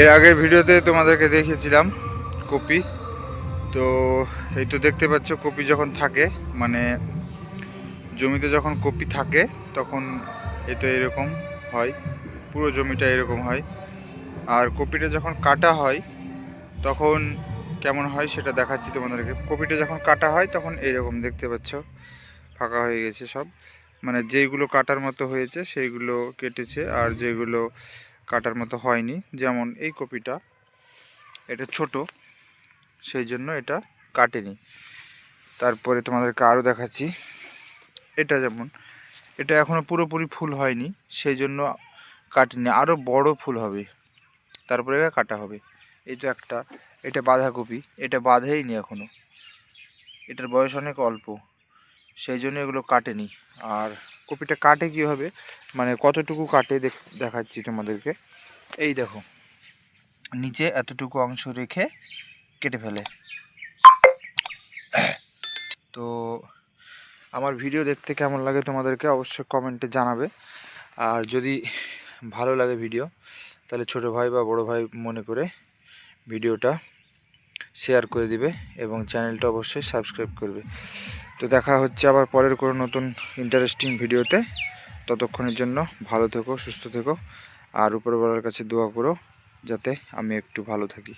এর আগের ভিডিওতে তোমাদেরকে দেখিয়েছিলাম কপি। তো এই তো দেখতে পাচ্ছ কপি যখন থাকে, মানে জমিতে যখন কপি থাকে তখন এটা এরকম হয়, পুরো জমিটা এরকম হয়। আর কপিটা যখন কাটা হয় তখন কেমন হয় সেটা দেখাচ্ছি তোমাদেরকে। কপিটা যখন কাটা হয় তখন এইরকম দেখতে পাচ্ছ, ফাঁকা হয়ে গেছে সব। মানে যেইগুলো কাটার মতো হয়েছে সেইগুলো কেটেছে, আর যেগুলো কাটার মতো হয়নি, যেমন এই কপিটা এটা ছোট, সেই জন্য এটা কাটেনি। তারপরে তোমাদেরকে আরও দেখাচ্ছি, এটা যেমন এটা এখনও পুরোপুরি ফুল হয়নি, সেই জন্য কাটেনি, আরও বড় ফুল হবে তারপরে কাটা হবে। এই তো একটা, এটা বাঁধাকপি, এটা বাঁধেইনি এখনও, এটার বয়স অনেক অল্প, সেই জন্য এগুলো কাটেনি। আর কপিটা কাটে কীভাবে, মানে কতটুকু কাটে দেখাচ্ছি তোমাদেরকে। এই দেখো, নিচে এতটুকু অংশ রেখে কেটে ফেলে। তো আমার ভিডিও দেখতে কেমন লাগে তোমাদেরকে অবশ্যই কমেন্টে জানাবে। আর যদি ভালো লাগে ভিডিও, তাহলে ছোটো ভাই বা বড়ো ভাই মনে করে ভিডিওটা শেয়ার করে দিবে এবং চ্যানেলটা অবশ্যই সাবস্ক্রাইব করবে। তো দেখা হচ্ছে আবার পরের কোনো নতুন ইন্টারেস্টিং ভিডিওতে। ততক্ষণের জন্য ভালো থেকো, সুস্থ থেকো, আর উপরওয়ালার কাছে দোয়া করো যাতে আমি একটু ভালো থাকি।